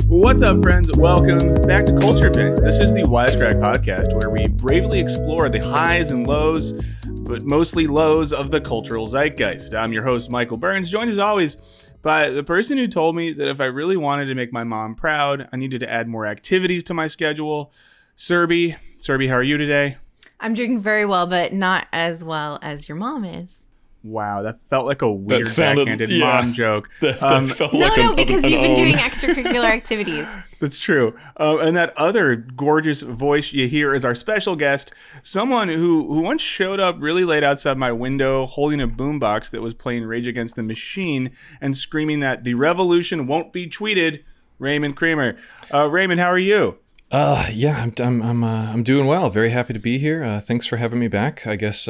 What's up, friends? Welcome back to Culture Binge. This is the Wisecrack podcast, where we bravely explore the highs and lows, but mostly lows of the cultural zeitgeist. I'm your host, Michael Burns, joined as always by the person who told me that if I really wanted to make my mom proud, I needed to add more activities to my schedule. Surbhi. Surbhi, how are you today? I'm doing very well, but not as well as your mom is. Wow, that felt like a weird backhanded mom joke. Because you've been doing extracurricular activities. That's true. And that other gorgeous voice you hear is our special guest, someone who once showed up really late outside my window holding a boombox that was playing Rage Against the Machine and screaming that the revolution won't be tweeted, Raymond Creamer. Raymond, how are you? I'm doing well. Very happy to be here. Thanks for having me back. I guess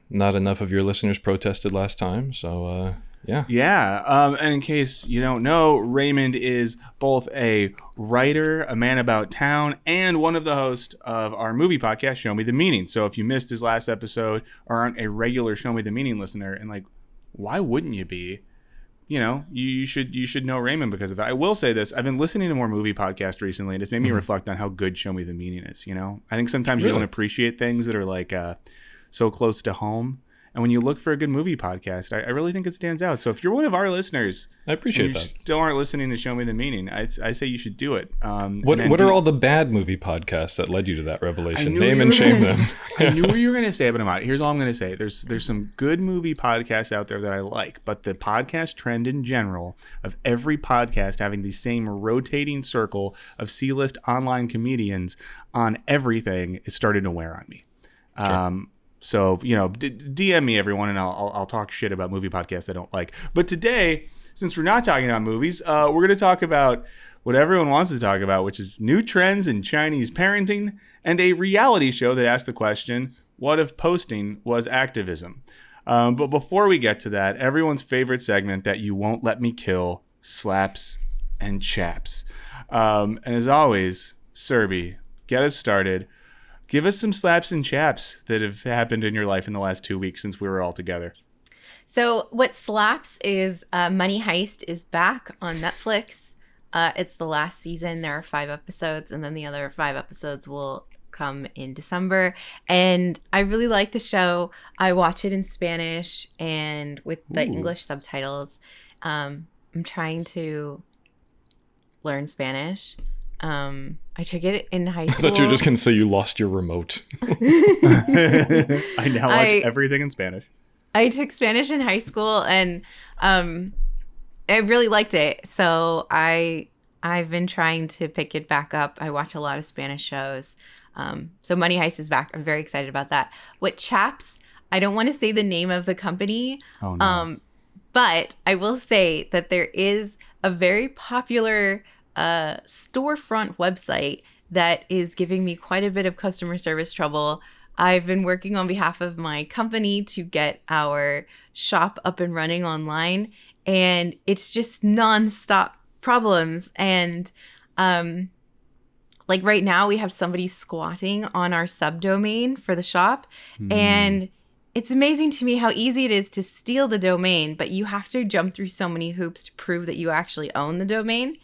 not enough of your listeners protested last time, so yeah. Yeah. And in case you don't know, Raymond is both a writer, a man about town, and one of the hosts of our movie podcast, Show Me the Meaning. So if you missed his last episode or aren't a regular Show Me the Meaning listener, and like, why wouldn't you be? You know, you should know Raymond because of that. I will say this. I've been listening to more movie podcasts recently, and it's made me reflect on how good Show Me the Meaning is, you know? I think sometimes you don't appreciate things that are like so close to home. And when you look for a good movie podcast, I really think it stands out. So if you're one of our listeners, I appreciate that. Still aren't listening to Show Me the Meaning, I say you should do it. What are all the bad movie podcasts that led you to that revelation? Name and shame them. I knew what you were going to say, but I'm not. Here's all I'm going to say. There's some good movie podcasts out there that I like, but the podcast trend in general of every podcast having the same rotating circle of C-list online comedians on everything is starting to wear on me. Sure. So, you know, DM me, everyone, and I'll talk shit about movie podcasts I don't like. But today, since we're not talking about movies, we're going to talk about what everyone wants to talk about, which is new trends in Chinese parenting and a reality show that asks the question, what if posting was activism? But before we get to that, everyone's favorite segment that you won't let me kill, slaps and chaps. And as always, Surbhi, get us started. Give us some slaps and chaps that have happened in your life in the last 2 weeks since we were all together. So what slaps is Money Heist is back on Netflix. It's the last season. There are 5 episodes, and then the other 5 episodes will come in December. And I really like the show. I watch it in Spanish and with the English subtitles. I'm trying to learn Spanish. I took it in high school. I thought you were just going to say you lost your remote. I now watch everything in Spanish. I took Spanish in high school, and I really liked it. So I've been trying to pick it back up. I watch a lot of Spanish shows. So Money Heist is back. I'm very excited about that. What Chaps, I don't want to say the name of the company, but I will say that there is a very popular storefront website that is giving me quite a bit of customer service trouble. I've been working on behalf of my company to get our shop up and running online, and it's just nonstop problems. And like right now we have somebody squatting on our subdomain for the shop, and it's amazing to me how easy it is to steal the domain, but you have to jump through so many hoops to prove that you actually own the domain.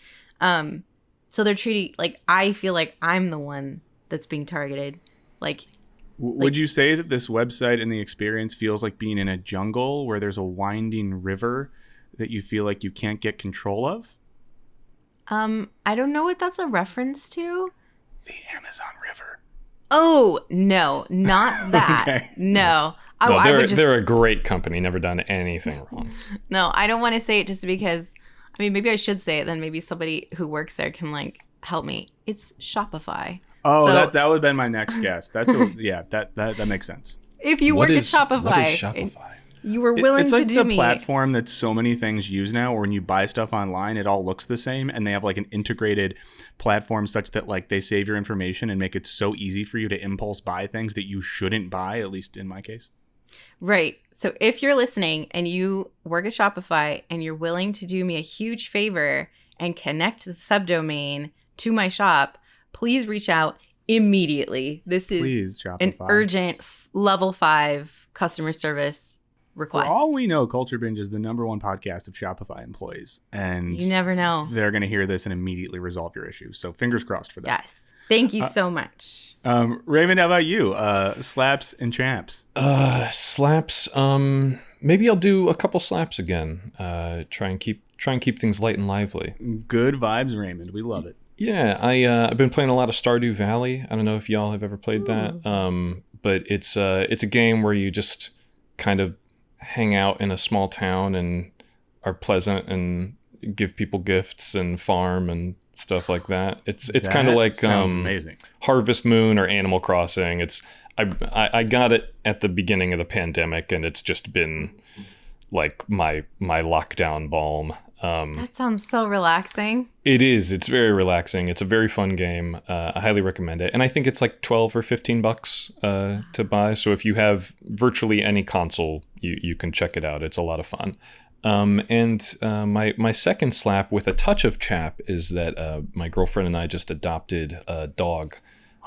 So they're treating, like, I feel like I'm the one that's being targeted. Would you say that this website and the experience feels like being in a jungle where there's a winding river that you feel like you can't get control of? I don't know what that's a reference to. The Amazon River. Oh, no, not that. Okay. No. They're a great company, never done anything wrong. No, I don't want to say it just because, I mean, maybe I should say it, then maybe somebody who works there can, like, help me. It's Shopify. Oh, so, that would have been my next guess. That makes sense. If you work at Shopify. What is Shopify? You were willing to do me. It's like the platform that so many things use now, where when you buy stuff online, it all looks the same, and they have like an integrated platform such that like they save your information and make it so easy for you to impulse buy things that you shouldn't buy, at least in my case. Right. So if you're listening and you work at Shopify and you're willing to do me a huge favor and connect the subdomain to my shop, please reach out immediately. This is an urgent level 5 customer service requests. For all we know, Culture Binge is the #1 podcast of Shopify employees. And you never know. They're going to hear this and immediately resolve your issue. So fingers crossed for that. Yes. Thank you so much. Raymond, how about you? Slaps and Chaps. Slaps. Maybe I'll do a couple slaps again. Try and keep things light and lively. Good vibes, Raymond. We love it. Yeah, I've been playing a lot of Stardew Valley. I don't know if y'all have ever played that. But it's a game where you just kind of hang out in a small town and are pleasant and give people gifts and farm and stuff like that. It's kind of like sounds amazing. Harvest Moon or Animal Crossing. I got it at the beginning of the pandemic, and it's just been like my lockdown balm. That sounds so relaxing. It is. It's very relaxing. It's a very fun game. I highly recommend it. And I think it's like $12 or $15 to buy. So if you have virtually any console, you can check it out. It's a lot of fun. My second slap with a touch of chap is that my girlfriend and I just adopted a dog.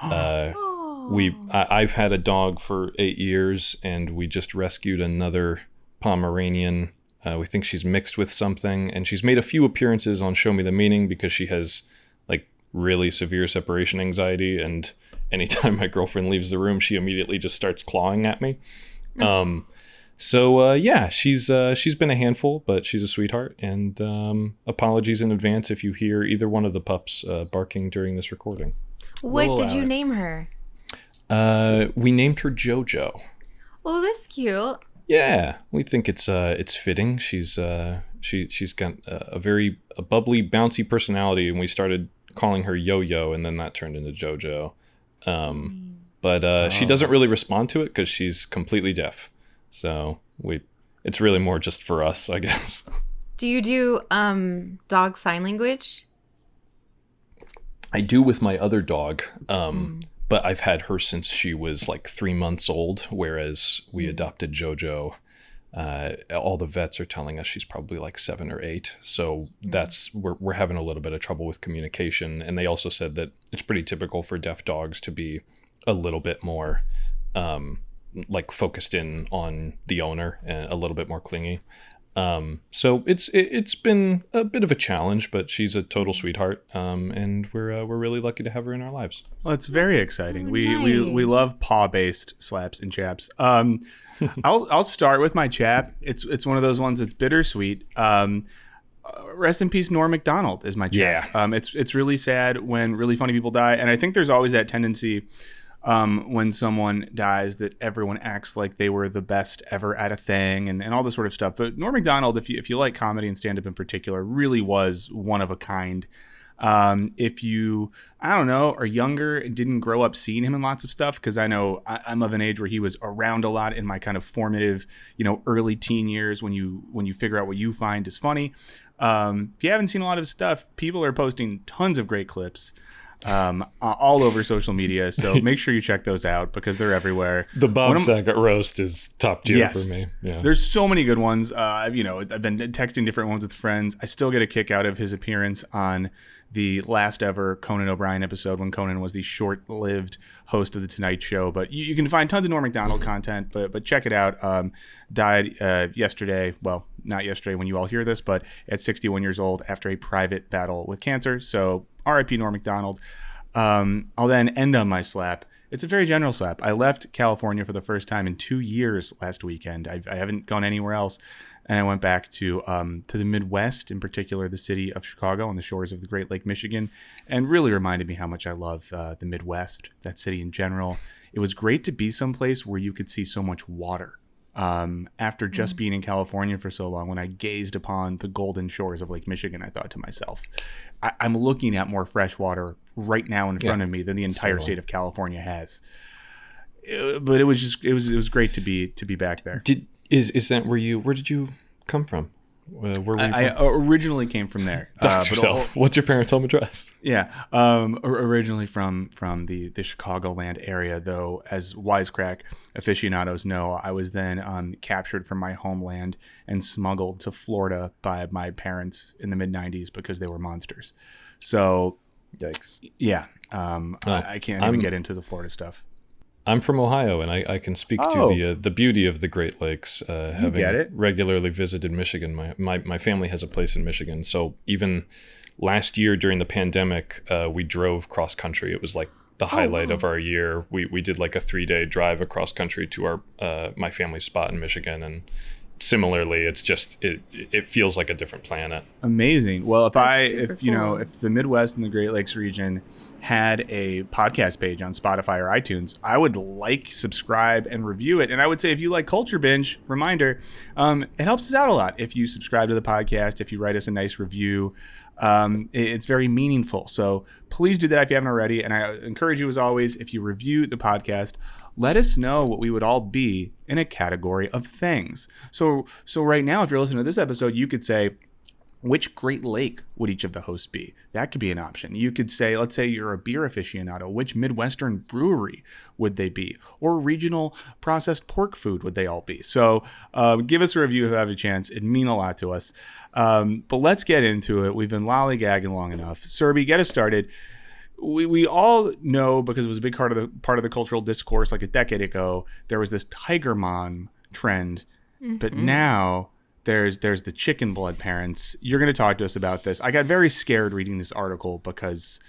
I've had a dog for 8 years, and we just rescued another Pomeranian. We think she's mixed with something, and she's made a few appearances on Show Me the Meaning because she has like really severe separation anxiety, and anytime my girlfriend leaves the room, she immediately just starts clawing at me. She's been a handful, but she's a sweetheart, and apologies in advance if you hear either one of the pups barking during this recording. What did you name her? We named her JoJo. Oh, that's cute. Yeah, we think it's fitting. She's got a bubbly, bouncy personality, and we started calling her Yo-Yo, and then that turned into JoJo. But she doesn't really respond to it because she's completely deaf. So it's really more just for us, I guess. Do you do dog sign language? I do with my other dog. But I've had her since she was like 3 months old, whereas we adopted JoJo. All the vets are telling us she's probably like 7 or 8. So we're having a little bit of trouble with communication. And they also said that it's pretty typical for deaf dogs to be a little bit more like focused in on the owner and a little bit more clingy. So it's been a bit of a challenge, but she's a total sweetheart, and we're really lucky to have her in our lives. Well, it's very exciting. Oh, We love paw-based slaps and chaps. I'll start with my chap. It's one of those ones that's bittersweet. Rest in peace, Norm Macdonald is my chap. Yeah. It's really sad when really funny people die, and I think there's always that tendency when someone dies that everyone acts like they were the best ever at a thing and all this sort of stuff. But Norm Macdonald, if you like comedy and stand-up in particular, really was one of a kind. If you, I don't know, are younger and didn't grow up seeing him in lots of stuff, because I know I'm of an age where he was around a lot in my kind of formative, early teen years when you figure out what you find is funny. If you haven't seen a lot of his stuff, people are posting tons of great clips all over social media, so make sure you check those out because they're everywhere. The Bob Saget roast is top tier for me. Yeah. There's so many good ones. I've been texting different ones with friends. I still get a kick out of his appearance on the last ever Conan O'Brien episode when Conan was the short-lived host of The Tonight Show. But you can find tons of Norm Macdonald content, but check it out. Died yesterday. Well, not yesterday when you all hear this, but at 61 years old after a private battle with cancer. So R.I.P. Norm Macdonald. I'll then end on my slap. It's a very general slap. I left California for the first time in 2 years last weekend. I haven't gone anywhere else. And I went back to the Midwest, in particular the city of Chicago on the shores of the Great Lake, Michigan, and really reminded me how much I love the Midwest, that city in general. It was great to be someplace where you could see so much water. After just being in California for so long, when I gazed upon the golden shores of Lake Michigan, I thought to myself, I'm looking at more fresh water right now in front of me than the entire state of California has. But it was great to be back there. Is that where did you come from? Where were you I originally came from there. Dox yourself. What's your parents' home address? Yeah. Originally from the Chicagoland area, though, as Wisecrack aficionados know, I was then captured from my homeland and smuggled to Florida by my parents in the mid-'90s because they were monsters. So, yikes. Yeah. I can't even get into the Florida stuff. I'm from Ohio, and I can speak to the beauty of the Great Lakes. Having regularly visited Michigan, my family has a place in Michigan. So even last year during the pandemic, we drove cross country. It was like the highlight of our year. We did like a 3-day drive across country to our my family's spot in Michigan, and similarly, it's just it feels like a different planet. Amazing. Well, if the Midwest and the Great Lakes region had a podcast page on Spotify or iTunes, I would subscribe, and review it. And I would say if you like Culture Binge, reminder, it helps us out a lot. If you subscribe to the podcast, if you write us a nice review, it's very meaningful. So please do that if you haven't already. And I encourage you, as always, if you review the podcast, let us know what we would all be in a category of things. So right now, if you're listening to this episode, you could say, which Great Lake would each of the hosts be? That could be an option. You could say, let's say you're a beer aficionado, which Midwestern brewery would they be? Or regional processed pork food would they all be? So give us a review if you have a chance. It'd mean a lot to us. But let's get into it. We've been lollygagging long enough. Surbhi, get us started. We all know, because it was a big part of the cultural discourse like a decade ago, there was this Tiger Mom trend. Mm-hmm. But now there's the chicken blood parents. You're going to talk to us about this. I got very scared reading this article because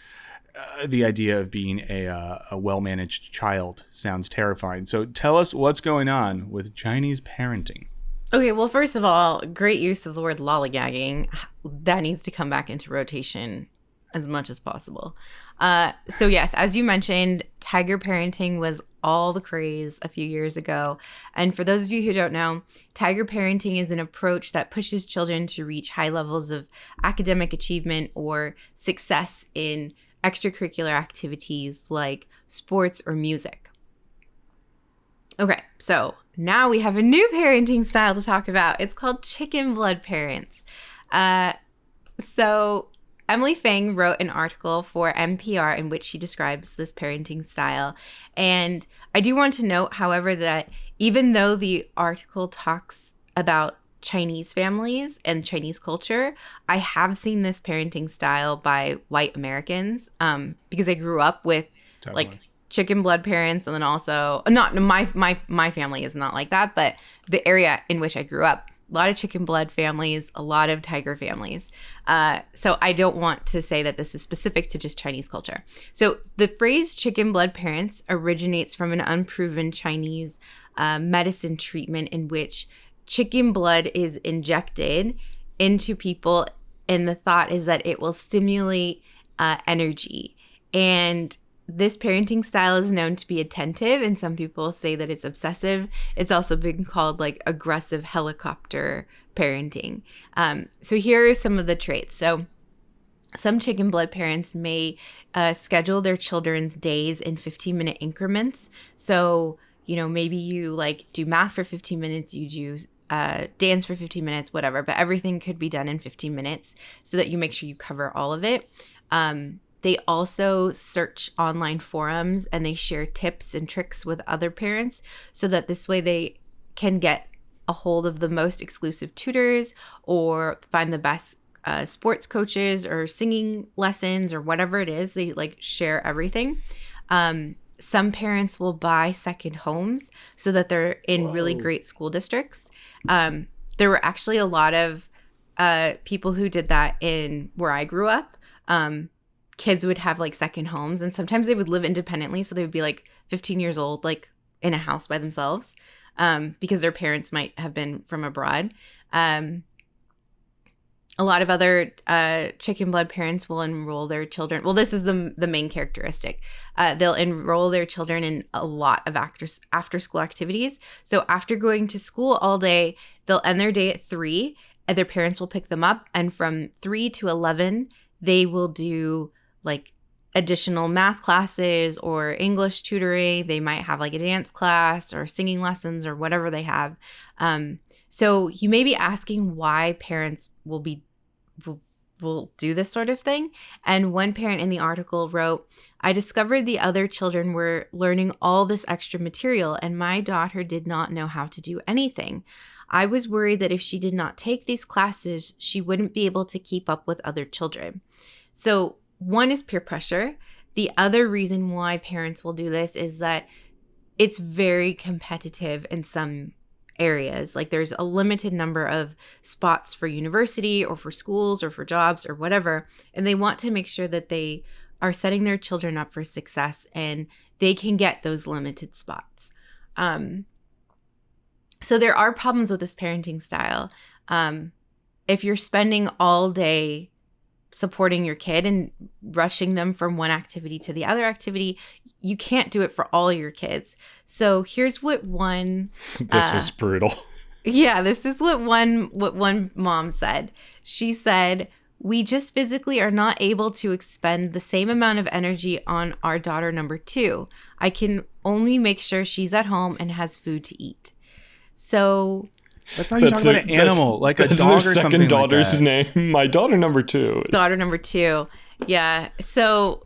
the idea of being a well-managed child sounds terrifying. So tell us what's going on with Chinese parenting. Okay, well, first of all, great use of the word lollygagging. That needs to come back into rotation as much as possible. So yes, as you mentioned, tiger parenting was all the craze a few years ago. And for those of you who don't know, tiger parenting is an approach that pushes children to reach high levels of academic achievement or success in extracurricular activities like sports or music. Okay, so now we have a new parenting style to talk about. It's called chicken blood parents. So Emily Feng wrote an article for NPR in which she describes this parenting style. And I do want to note, however, that even though the article talks about Chinese families and Chinese culture, I have seen this parenting style by white Americans because I grew up with chicken blood parents, and then also not my family is not like that, but the area in which I grew up, a lot of chicken blood families, a lot of tiger families. So I don't want to say that this is specific to just Chinese culture. So the phrase chicken blood parents originates from an unproven Chinese medicine treatment in which chicken blood is injected into people, and the thought is that it will stimulate energy. And this parenting style is known to be attentive, and some people say that it's obsessive. It's also been called like aggressive helicopter parenting. So here are some of the traits. So some chicken blood parents may schedule their children's days in 15-minute increments. So, maybe you do math for 15 minutes, you do dance for 15 minutes, whatever, but everything could be done in 15 minutes so that you make sure you cover all of it. They also search online forums and they share tips and tricks with other parents so that this way they can get a hold of the most exclusive tutors or find the best sports coaches or singing lessons or whatever it is. They share everything. Some parents will buy second homes so that they're in really great school districts. There were actually a lot of people who did that in where I grew up. Kids would have second homes, and sometimes they would live independently. So they would be 15 years old, in a house by themselves, because their parents might have been from abroad. A lot of other chicken blood parents will enroll their children. Well, this is the main characteristic. They'll enroll their children in a lot of after school activities. So after going to school all day, they'll end their day at 3, and their parents will pick them up. And from 3 to 11, they will do additional math classes or English tutoring. They might have a dance class or singing lessons or whatever they have. So you may be asking why parents will do this sort of thing. And one parent in the article wrote, "I discovered the other children were learning all this extra material, and my daughter did not know how to do anything. I was worried that if she did not take these classes, she wouldn't be able to keep up with other children." So one is peer pressure. The other reason why parents will do this is that it's very competitive in some areas. Like there's a limited number of spots for university or for schools or for jobs or whatever. And they want to make sure that they are setting their children up for success and they can get those limited spots. So there are problems with this parenting style. If you're spending all day supporting your kid and rushing them from one activity to the other activity, you can't do it for all your kids. So here's what one this was brutal. Yeah, this is what one mom said. She said, "We just physically are not able to expend the same amount of energy on our daughter number 2. I can only make sure she's at home and has food to eat." So that's how you talk about an animal, like a dog or something like that. Second daughter's name. My daughter number 2. Daughter number 2. Yeah. So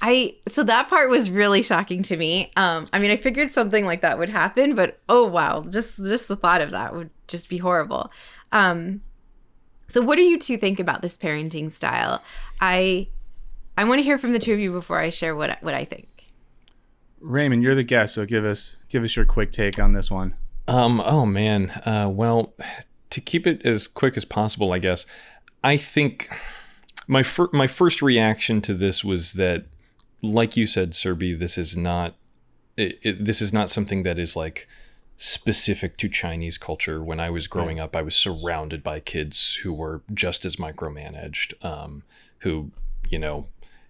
that part was really shocking to me. I mean, I figured something like that would happen, but oh wow, just the thought of that would just be horrible. So what do you two think about this parenting style? I want to hear from the two of you before I share what I think. Raymond, you're the guest, so give us your quick take on this one. Oh man. Well, to keep it as quick as possible, I guess, I think my first reaction to this was that, like you said, Surbhi, this is not something that is like specific to Chinese culture. When I was growing up, I was surrounded by kids who were just as micromanaged, who,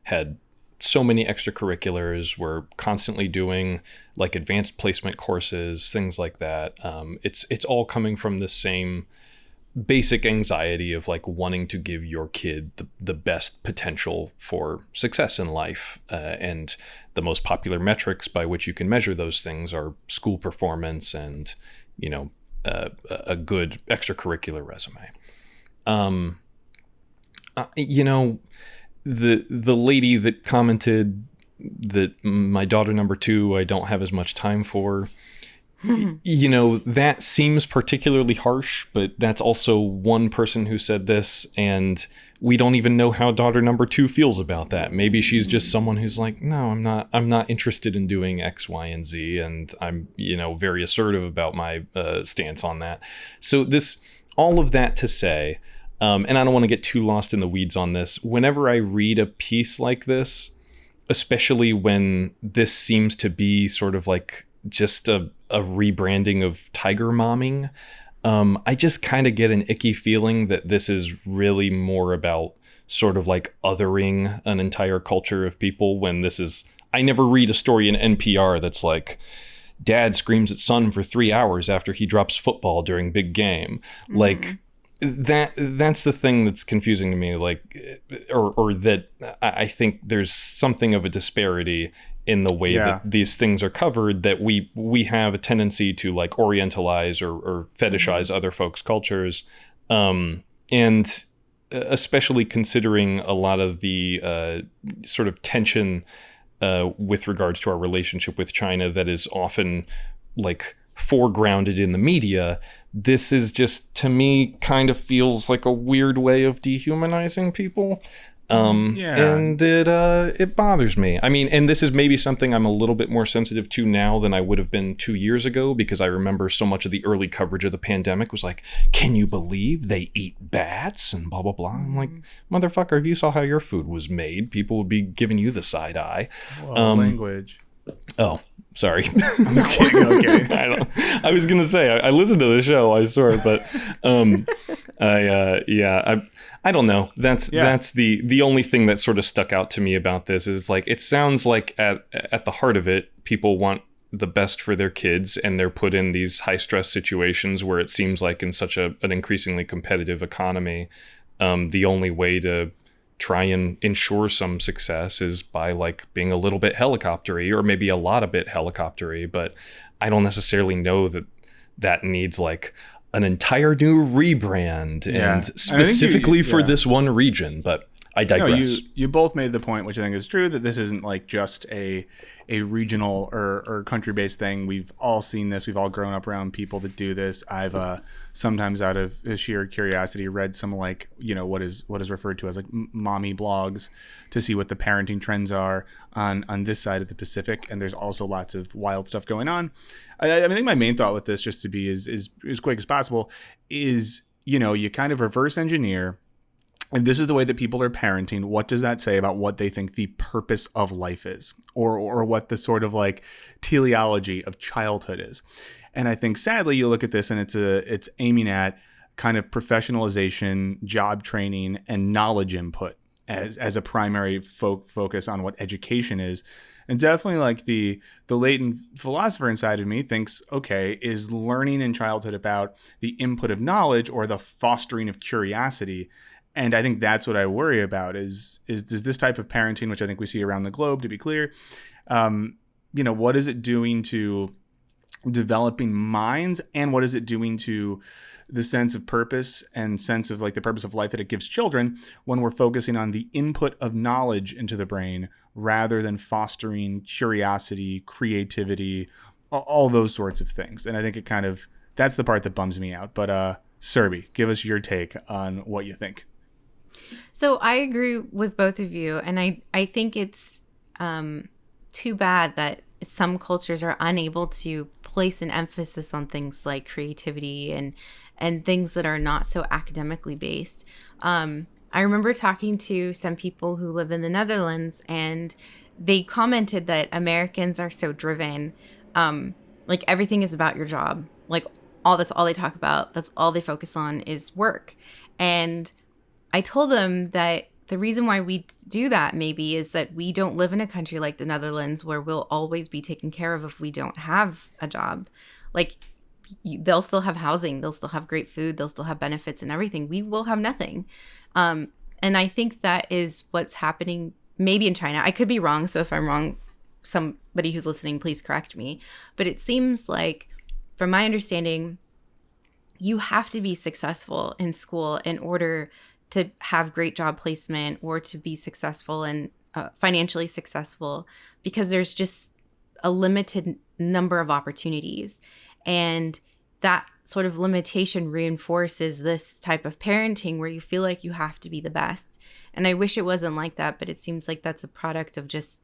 had so many extracurriculars, were constantly doing like advanced placement courses, things like that. It's all coming from the same basic anxiety of like wanting to give your kid the best potential for success in life. And the most popular metrics by which you can measure those things are school performance and, a good extracurricular resume. The lady that commented that my daughter number 2, I don't have as much time for, that seems particularly harsh, but that's also one person who said this, and we don't even know how daughter number 2 feels about that. Maybe she's just someone who's like, no, I'm not interested in doing X, Y, and Z, and I'm, very assertive about my stance on that. So all of that to say, and I don't want to get too lost in the weeds on this. Whenever I read a piece like this, especially when this seems to be sort of like just a rebranding of tiger momming, I just kind of get an icky feeling that this is really more about sort of like othering an entire culture of people, when I never read a story in NPR that's like, dad screams at son for 3 hours after he drops football during big game. Mm-hmm. Like, that's the thing that's confusing to me, like, or that I think there's something of a disparity in the way that these things are covered, that we have a tendency to like orientalize or fetishize other folks' cultures, and especially considering a lot of the sort of tension with regards to our relationship with China that is often like foregrounded in the media. This is just, to me, kind of feels like a weird way of dehumanizing people. And it bothers me. I mean, and this is maybe something I'm a little bit more sensitive to now than I would have been 2 years ago, because I remember so much of the early coverage of the pandemic was like, can you believe they eat bats and blah, blah, blah. I'm like, motherfucker, if you saw how your food was made, people would be giving you the side eye. Language. Oh, sorry. I'm kidding. I was gonna say I listened to the show, I swear, but I don't know. That's the only thing that sort of stuck out to me about this is like, it sounds like at the heart of it, people want the best for their kids, and they're put in these high stress situations where it seems like in such an increasingly competitive economy, the only way to try and ensure some success is by like being a little bit helicoptery, or maybe a lot of bit helicoptery. But I don't necessarily know that needs like an entire new rebrand and specifically for this one region. But I digress. No, you both made the point, which I think is true, that this isn't like just a regional or country-based thing. We've all seen this. We've all grown up around people that do this. I've sometimes out of sheer curiosity read some like, what is referred to as like mommy blogs to see what the parenting trends are on this side of the Pacific. And there's also lots of wild stuff going on. I think my main thought with this, just to be as quick as possible, is, you kind of reverse engineer. And this is the way that people are parenting. What does that say about what they think the purpose of life is, or what the sort of like teleology of childhood is? And I think sadly, you look at this and it's aiming at kind of professionalization, job training, and knowledge input as a primary focus on what education is. And definitely like the latent philosopher inside of me thinks, okay, is learning in childhood about the input of knowledge or the fostering of curiosity? And I think that's what I worry about is this type of parenting, which I think we see around the globe, to be clear, what is it doing to developing minds, and what is it doing to the sense of purpose and sense of like the purpose of life that it gives children when we're focusing on the input of knowledge into the brain rather than fostering curiosity, creativity, all those sorts of things. And I think that's the part that bums me out. But Surbhi, give us your take on what you think. So I agree with both of you, and I think it's too bad that some cultures are unable to place an emphasis on things like creativity and things that are not so academically based. I remember talking to some people who live in the Netherlands, and they commented that Americans are so driven, like everything is about your job, like that's all they talk about, that's all they focus on is work. And I told them that the reason why we do that maybe is that we don't live in a country like the Netherlands where we'll always be taken care of if we don't have a job. Like they'll still have housing, they'll still have great food, they'll still have benefits and everything. We will have nothing. And I think that is what's happening maybe in China. I could be wrong. So if I'm wrong, somebody who's listening, please correct me. But it seems like, from my understanding, you have to be successful in school in order to have great job placement or to be successful and financially successful, because there's just a limited number of opportunities. And that sort of limitation reinforces this type of parenting where you feel like you have to be the best. And I wish it wasn't like that, but it seems like that's a product of just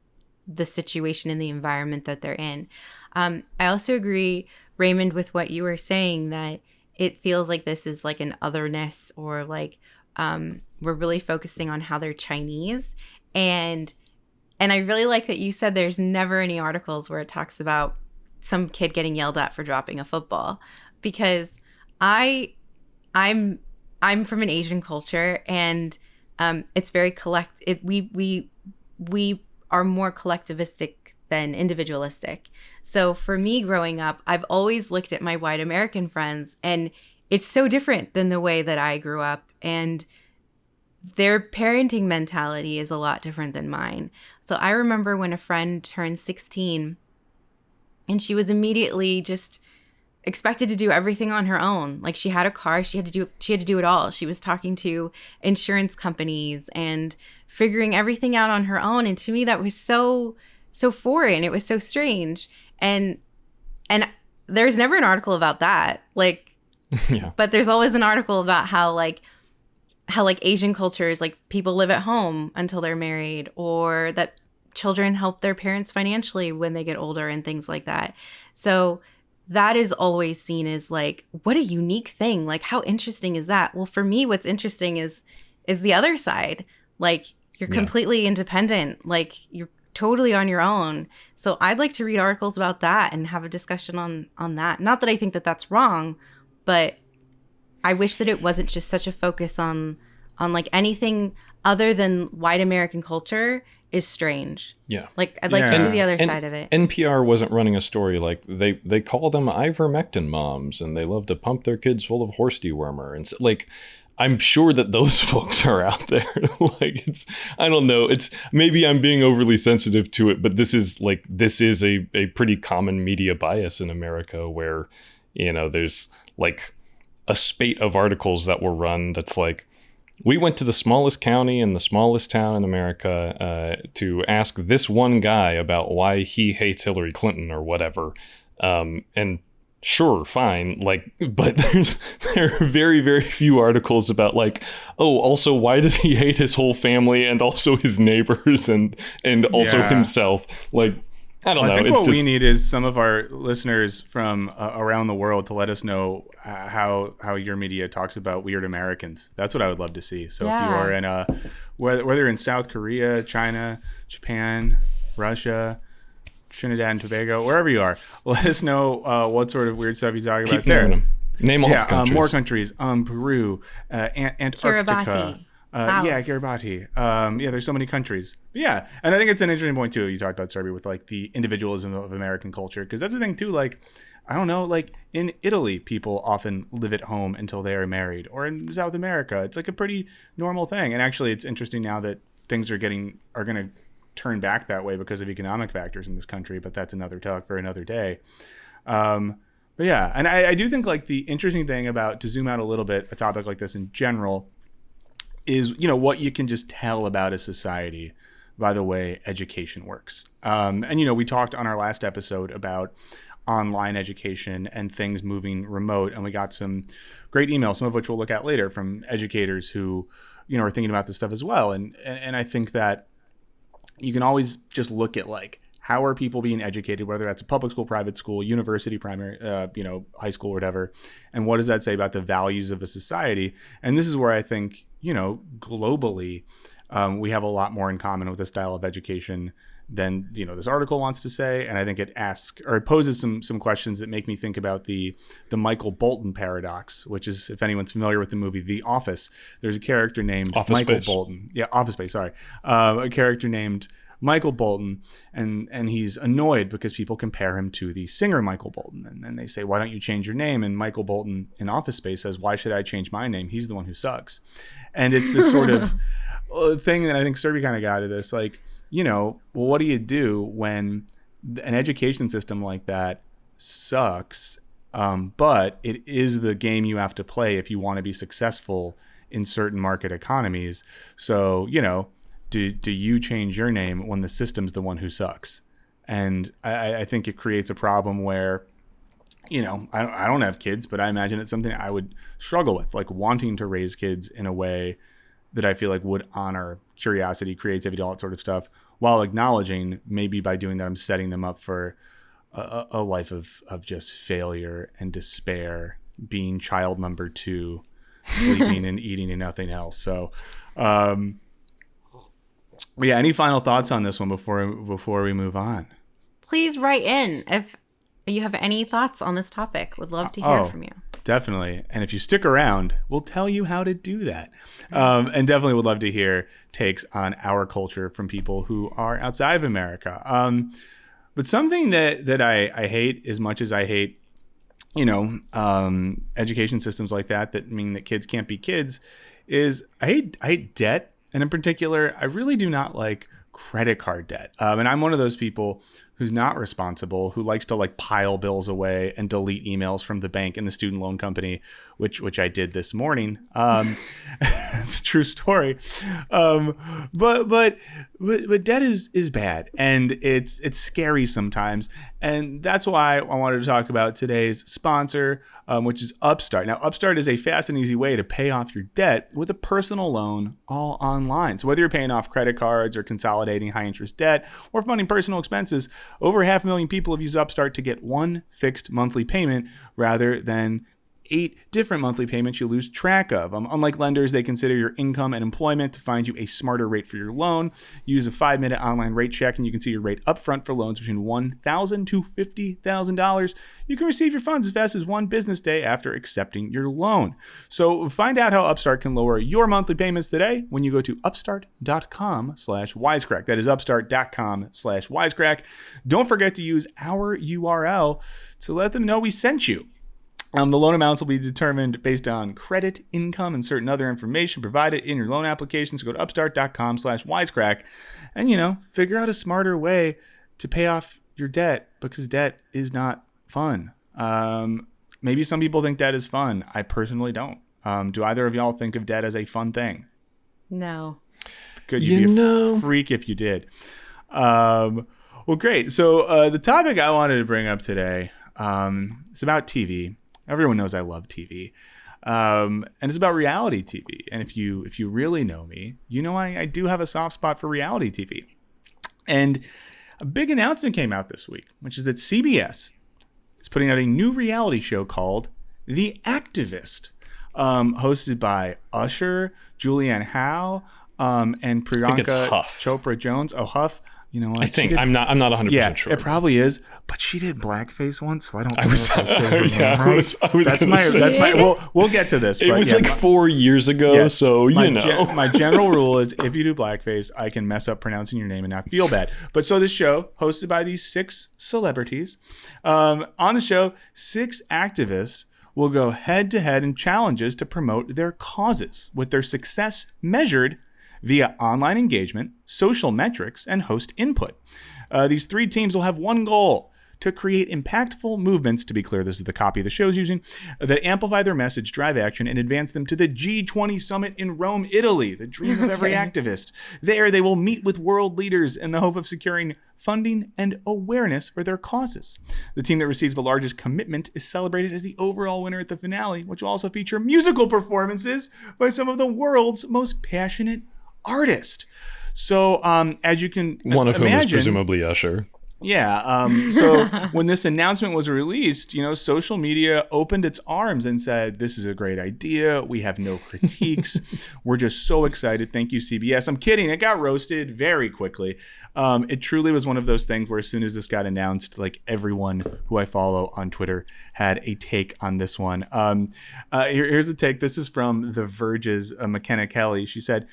the situation and the environment that they're in. I also agree, Raymond, with what you were saying, that it feels like this is like an otherness, or like we're really focusing on how they're Chinese. And I really like that you said there's never any articles where it talks about some kid getting yelled at for dropping a football, because I'm from an Asian culture, and it's very we are more collectivistic than individualistic. So for me growing up, I've always looked at my white American friends, and it's so different than the way that I grew up, and their parenting mentality is a lot different than mine. So I remember when a friend turned 16, and she was immediately just expected to do everything on her own. Like she had a car, she had to do it all. She was talking to insurance companies and figuring everything out on her own. And to me, that was so foreign. It was so strange. And there's never an article about that. Like, yeah. But there's always an article about how Asian cultures, like people live at home until they're married, or that children help their parents financially when they get older and things like that. So that is always seen as like, what a unique thing. Like, how interesting is that? Well, for me, what's interesting is the other side. Like, you're completely independent. Like, you're totally on your own. So I'd like to read articles about that and have a discussion on that. Not that I think that that's wrong, but I wish that it wasn't just such a focus on like anything other than white American culture is strange. Yeah. Like, I'd like to see the other side of it. NPR wasn't running a story like they call them ivermectin moms, and they love to pump their kids full of horse dewormer. And so, like, I'm sure that those folks are out there. Like, I don't know. Maybe I'm being overly sensitive to it, but this is a pretty common media bias in America where, there's like a spate of articles that were run that's like, We went to the smallest county in the smallest town in America to ask this one guy about why he hates Hillary Clinton or whatever. And sure, fine. Like, but there are very, very few articles about like, oh, also, why does he hate his whole family and also his neighbors and also himself? Like, I don't know. I think it's what just, we need is some of our listeners from around the world to let us know how your media talks about weird Americans. That's what I would love to see. So if you are in whether in South Korea, China, Japan, Russia, Trinidad and Tobago, wherever you are, let us know what sort of weird stuff you talk about there. Name all the countries. More countries. Peru, Antarctica. Kiribati. There's so many countries. But yeah, and I think it's an interesting point too. You talked about Surbhi with like the individualism of American culture, because that's the thing too. Like, I don't know, like in Italy, people often live at home until they are married, or in South America, it's like a pretty normal thing. And actually, it's interesting now that things are going to turn back that way because of economic factors in this country. But that's another talk for another day. But yeah, and I do think like the interesting thing about, to zoom out a little bit, a topic like this in general, is, you know, what you can just tell about a society by the way education works. And, you know, we talked on our last episode about online education and things moving remote, and we got some great emails, some of which we'll look at later, from educators who, you know, are thinking about this stuff as well. And I think that you can always just look at like, how are people being educated, whether that's a public school, private school, university, primary, high school, or whatever. And what does that say about the values of a society? And this is where I think, you know, globally, we have a lot more in common with the style of education than, you know, this article wants to say. And I think it poses some questions that make me think about the Michael Bolton paradox, which is, if anyone's familiar with the movie The Office, there's a character named Michael Bolton. Yeah, Office Space, sorry. A character named Michael Bolton, and he's annoyed because people compare him to the singer Michael Bolton, and they say, why don't you change your name? And Michael Bolton in Office Space says, why should I change my name? He's the one who sucks. And it's this sort of thing that I think Surbhi kind of got at this, like, you know, well, what do you do when an education system like that sucks, but it is the game you have to play if you want to be successful in certain market economies? So, you know, do you change your name when the system's the one who sucks? And I think it creates a problem where, you know, I don't have kids, but I imagine it's something I would struggle with, like wanting to raise kids in a way that I feel like would honor curiosity, creativity, all that sort of stuff, while acknowledging maybe by doing that I'm setting them up for a life of just failure and despair, being child number 2, sleeping and eating and nothing else. So, yeah, any final thoughts on this one before we move on? Please write in if you have any thoughts on this topic. Would love to hear from you. Definitely. And if you stick around, we'll tell you how to do that. And definitely would love to hear takes on our culture from people who are outside of America. But something that I hate as much as I hate, you know, education systems like that mean that kids can't be kids, is I hate debt. And in particular, I really do not like credit card debt. And I'm one of those people who's not responsible, who likes to like pile bills away and delete emails from the bank and the student loan company, which I did this morning. It's a true story. But debt is bad, and it's scary sometimes. And that's why I wanted to talk about today's sponsor, which is Upstart. Now, Upstart is a fast and easy way to pay off your debt with a personal loan all online. So whether you're paying off credit cards or consolidating high interest debt or funding personal expenses, over 500,000 people have used Upstart to get one fixed monthly payment rather than 8 different monthly payments you lose track of. Unlike lenders, they consider your income and employment to find you a smarter rate for your loan. Use a 5-minute online rate check, and you can see your rate upfront for loans between $1,000 to $50,000. You can receive your funds as fast as 1 business day after accepting your loan. So find out how Upstart can lower your monthly payments today when you go to upstart.com/wisecrack. That is upstart.com/wisecrack. Don't forget to use our URL to let them know we sent you. The loan amounts will be determined based on credit, income, and certain other information provided in your loan application. So go to upstart.com/wisecrack and, you know, figure out a smarter way to pay off your debt, because debt is not fun. Maybe some people think debt is fun. I personally don't. Do either of y'all think of debt as a fun thing? No. Good, you'd be a freak if you did. Well, great. So the topic I wanted to bring up today is about TV. Everyone knows I love TV. And it's about reality TV. And if you really know me, you know I do have a soft spot for reality TV. And a big announcement came out this week, which is that CBS is putting out a new reality show called The Activist, hosted by Usher, Julianne Howe, and Priyanka Chopra Jones. Oh, Huff. You know what? I'm not 100% sure. It probably is, but she did blackface once, so I don't. I was that's my. We'll get to this. It was like 4 years ago, so my general rule is if you do blackface, I can mess up pronouncing your name and not feel bad. But so this show, hosted by these 6 celebrities, on the show, 6 activists will go head to head in challenges to promote their causes, with their success measured via online engagement, social metrics, and host input. These 3 teams will have one goal: to create impactful movements, to be clear, this is the copy the show's using, that amplify their message, drive action, and advance them to the G20 summit in Rome, Italy, the dream of every activist. There, they will meet with world leaders in the hope of securing funding and awareness for their causes. The team that receives the largest commitment is celebrated as the overall winner at the finale, which will also feature musical performances by some of the world's most passionate artists. So, as you can one of imagine, whom is presumably Usher. Yeah. So when this announcement was released, social media opened its arms and said, "This is a great idea. We have no critiques. We're just so excited. Thank you, CBS." I'm kidding. It got roasted very quickly. It truly was one of those things where as soon as this got announced, like everyone who I follow on Twitter had a take on this one. Here's the take. This is from The Verge's McKenna Kelly. She said,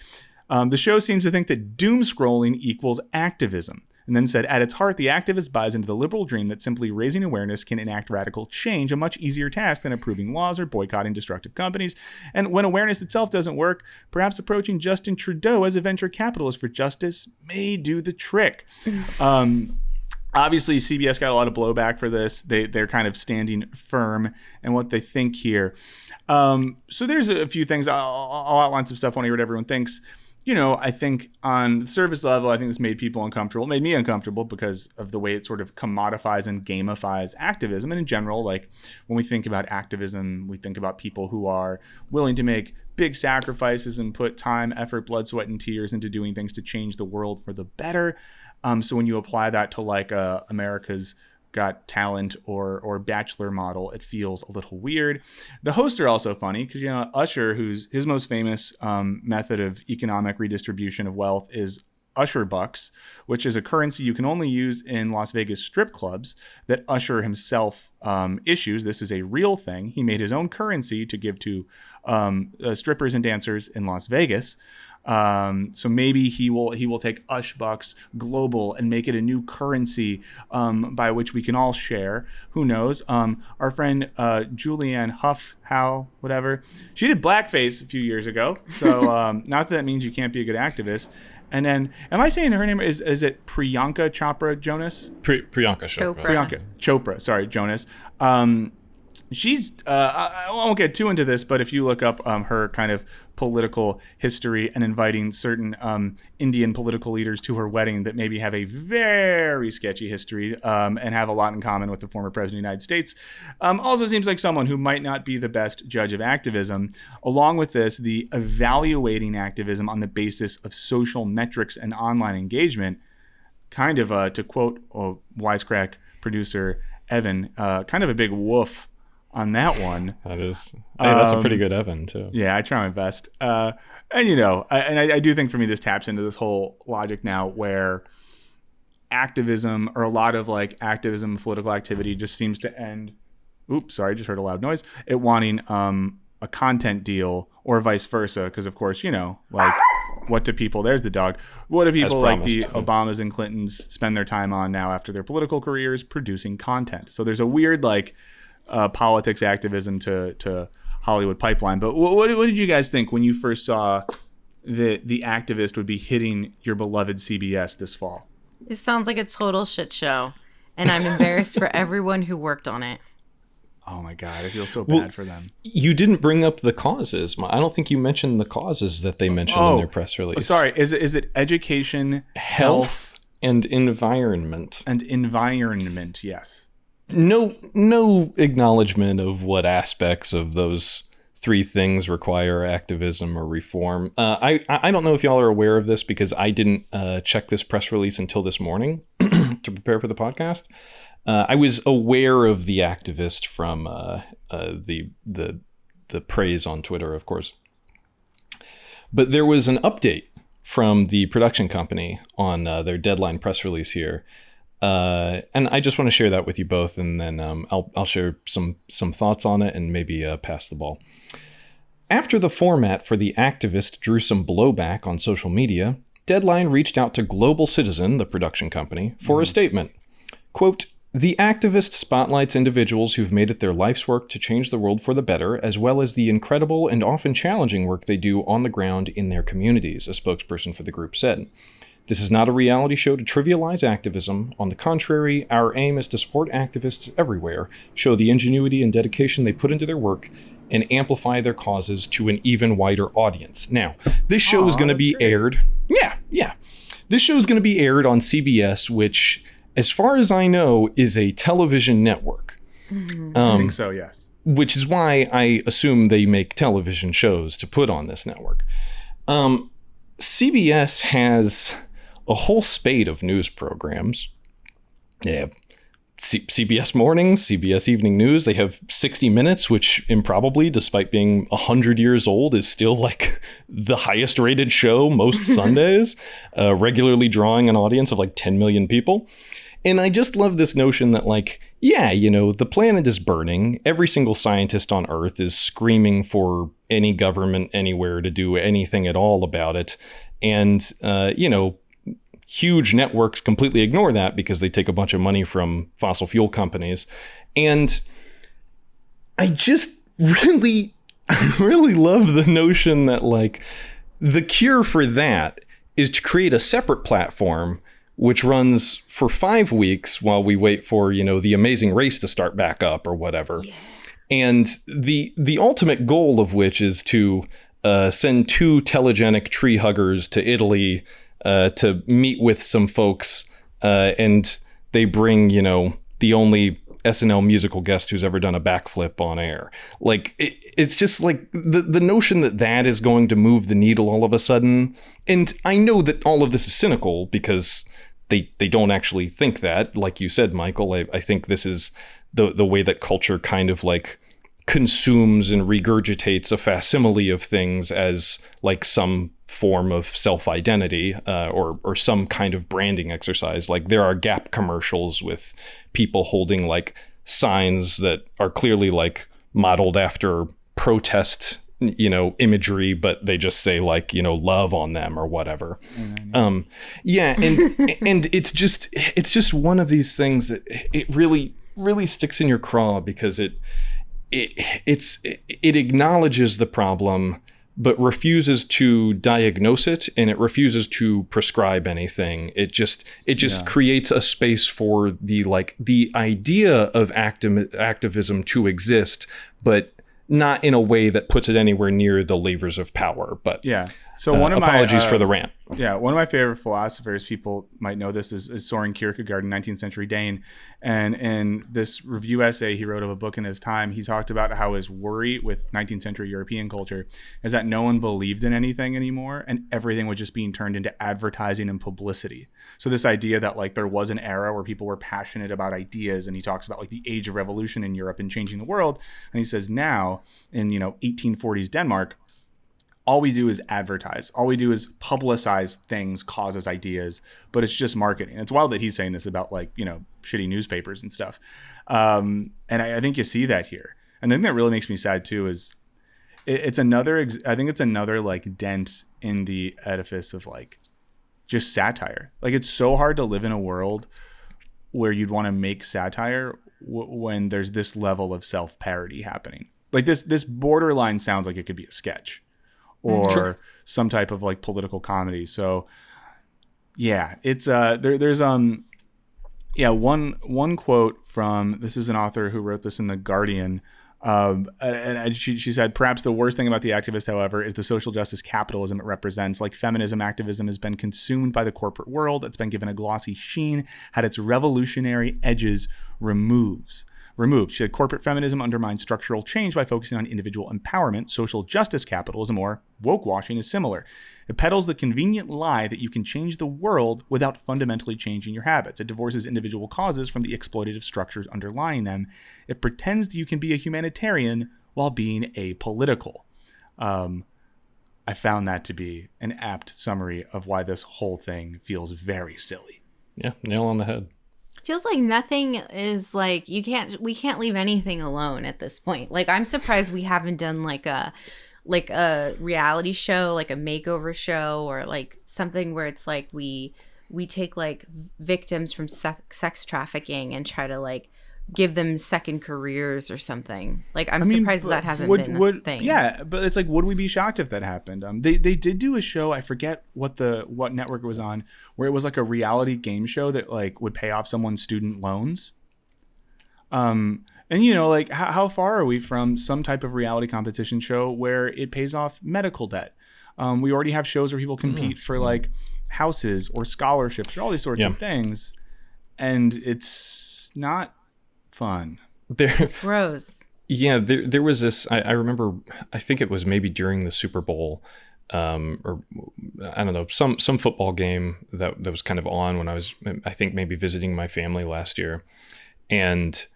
the show seems to think that doom scrolling equals activism, and then said, at its heart, the activist buys into the liberal dream that simply raising awareness can enact radical change, a much easier task than approving laws or boycotting destructive companies. And when awareness itself doesn't work, perhaps approaching Justin Trudeau as a venture capitalist for justice may do the trick. Obviously, CBS got a lot of blowback for this. They're kind of standing firm in what they think here. So there's a few things. I'll outline some stuff. I want to hear what everyone thinks. I think on the surface level, I think this made people uncomfortable. It made me uncomfortable because of the way it sort of commodifies and gamifies activism. And in general, like when we think about activism, we think about people who are willing to make big sacrifices and put time, effort, blood, sweat, and tears into doing things to change the world for the better. So when you apply that to like America's Got Talent or Bachelor model, it feels a little weird. The hosts are also funny because Usher, who's his most famous method of economic redistribution of wealth is Usher bucks, which is a currency you can only use in Las Vegas strip clubs that Usher himself issues. This is a real thing. He made his own currency to give to strippers and dancers in Las Vegas. So maybe he will take Ush Bucks global and make it a new currency by which we can all share. Who knows? Our friend Julianne Howe, whatever, she did blackface a few years ago. So not that means you can't be a good activist. And then, am I saying her name is it Priyanka Chopra Jonas? Priyanka Chopra. Priyanka Chopra. Sorry, Jonas. She's I won't get too into this, but if you look up her kind of political history and inviting certain Indian political leaders to her wedding that maybe have a very sketchy history and have a lot in common with the former president of the United States, also seems like someone who might not be the best judge of activism. Along with this, the evaluating activism on the basis of social metrics and online engagement, kind of to quote Wisecrack producer Evan, kind of a big woof on that one. That is, that's a pretty good Evan too. Yeah, I try my best. And I do think for me this taps into this whole logic now where activism or a lot of like activism, political activity just seems to end. Oops, sorry, I just heard a loud noise. It wanting a content deal or vice versa, because of course like what do people? There's the dog. What do people like the Obamas and Clintons spend their time on now after their political careers? Producing content. So there's a weird like politics activism to Hollywood pipeline. But what did you guys think when you first saw the activist would be hitting your beloved CBS this fall? It sounds like a total shit show, and I'm embarrassed for everyone who worked on it. Oh my God, I feel so bad for them. You didn't bring up the causes. I don't think you mentioned the causes that they mentioned in their press release. Sorry, is it education, health, and environment? And environment, yes. No acknowledgement of what aspects of those three things require activism or reform. I don't know if y'all are aware of this because I didn't check this press release until this morning to prepare for the podcast. I was aware of the activist from the praise on Twitter, of course. But there was an update from the production company on their deadline press release here. And I just want to share that with you both, and then I'll share some thoughts on it and maybe pass the ball. After the format for The Activist drew some blowback on social media, Deadline reached out to Global Citizen, the production company, for a statement. Quote, "The Activist spotlights individuals who've made it their life's work to change the world for the better, as well as the incredible and often challenging work they do on the ground in their communities," a spokesperson for the group said. "This is not a reality show to trivialize activism. On the contrary, our aim is to support activists everywhere, show the ingenuity and dedication they put into their work, and amplify their causes to an even wider audience." Now, this show is going to be aired. Yeah. This show is going to be aired on CBS, which, as far as I know, is a television network. I think so, yes. Which is why I assume they make television shows to put on this network. CBS has a whole spate of news programs. They have CBS Mornings, CBS Evening News. They have 60 Minutes, which improbably, despite being 100 years old, is still like the highest rated show most Sundays, regularly drawing an audience of like 10 million people. And I just love this notion that like, yeah, the planet is burning. Every single scientist on Earth is screaming for any government anywhere to do anything at all about it. And, huge networks completely ignore that because they take a bunch of money from fossil fuel companies. And I just really love the notion that like the cure for that is to create a separate platform which runs for 5 weeks while we wait for, the Amazing Race to start back up or whatever. Yeah. And the ultimate goal of which is to send 2 telegenic tree huggers to Italy to meet with some folks, and they bring, the only SNL musical guest who's ever done a backflip on air. Like, it's just like the notion that is going to move the needle all of a sudden. And I know that all of this is cynical because they don't actually think that. Like you said, Michael, I think this is the way that culture kind of like consumes and regurgitates a facsimile of things as like some form of self-identity or some kind of branding exercise. Like there are Gap commercials with people holding like signs that are clearly like modeled after protest, imagery, but they just say like, love on them or whatever. And it's just one of these things that it really sticks in your craw because it acknowledges the problem but refuses to diagnose it, and it refuses to prescribe anything. It just creates a space for the idea of activism to exist, but not in a way that puts it anywhere near the levers of power. But yeah. So one of apologies for the rant. Yeah, one of my favorite philosophers, people might know this, is Soren Kierkegaard, 19th century Dane. And in this review essay he wrote of a book in his time, he talked about how his worry with 19th century European culture is that no one believed in anything anymore and everything was just being turned into advertising and publicity. So this idea that like there was an era where people were passionate about ideas, and he talks about like the age of revolution in Europe and changing the world. And he says now in 1840s Denmark, all we do is advertise. All we do is publicize things, causes, ideas, but it's just marketing. It's wild that he's saying this about like, shitty newspapers and stuff. And I think you see that here. And the thing that really makes me sad too is I think it's another like dent in the edifice of like just satire. Like it's so hard to live in a world where you'd want to make satire when there's this level of self-parody happening. Like this borderline sounds like it could be a sketch. Or some type of like political comedy. So yeah, it's there's Yeah, one quote from, this is an author who wrote this in The Guardian. And she said, perhaps the worst thing about The Activist, however, is the social justice capitalism it represents. Like feminism, activism has been consumed by the corporate world. It's been given a glossy sheen, had its revolutionary edges removed. She said, corporate feminism undermines structural change by focusing on individual empowerment. Social justice capitalism, or woke washing, is similar. It peddles the convenient lie that you can change the world without fundamentally changing your habits. It divorces individual causes from the exploitative structures underlying them. It pretends that you can be a humanitarian while being apolitical. I found that to be an apt summary of why this whole thing feels very silly. Yeah, nail on the head. Feels like nothing is like, we can't leave anything alone at this point. Like, I'm surprised we haven't done like a reality show, like a makeover show, or like something where it's like we take like victims from sex trafficking and try to like give them second careers or something. Like, I'm surprised that hasn't been a thing. Yeah, but it's like, would we be shocked if that happened? They did do a show, I forget what network it was on, where it was like a reality game show that like would pay off someone's student loans. And you know, like how far are we from some type of reality competition show where it pays off medical debt? We already have shows where people compete for like houses or scholarships or all these sorts of things, and it's not fun. It's gross. Yeah, there was this, I remember, I think it was maybe during the Super Bowl, or I don't know, some football game that was kind of on when I was, I think maybe visiting my family last year. And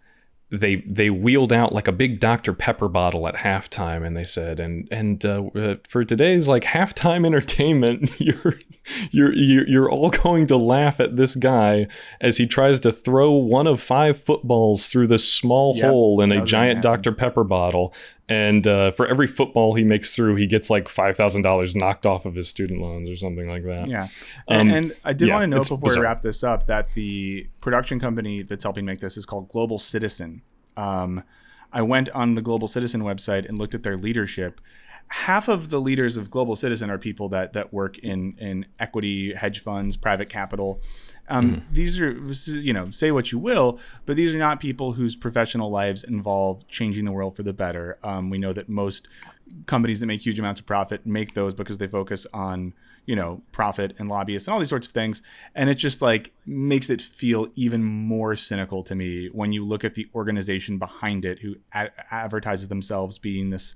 they wheeled out like a big Dr. Pepper bottle at halftime, and they said, and for today's like halftime entertainment, you're all going to laugh at this guy as he tries to throw one of 5 footballs through this small hole in a giant Dr. Pepper bottle. And for every football he makes through, he gets like $5,000 knocked off of his student loans or something like that. Yeah. And I did want to note before bizarre. we wrap this up that the production company that's helping make this is called Global Citizen. I went on the Global Citizen website and looked at their leadership. Half of the leaders of Global Citizen are people that work in equity, hedge funds, private capital. These are, you know, say what you will, but these are not people whose professional lives involve changing the world for the better. We know that most companies that make huge amounts of profit make those because they focus on, you know, profit and lobbyists and all these sorts of things. And it just like makes it feel even more cynical to me when you look at the organization behind it, who advertises themselves being this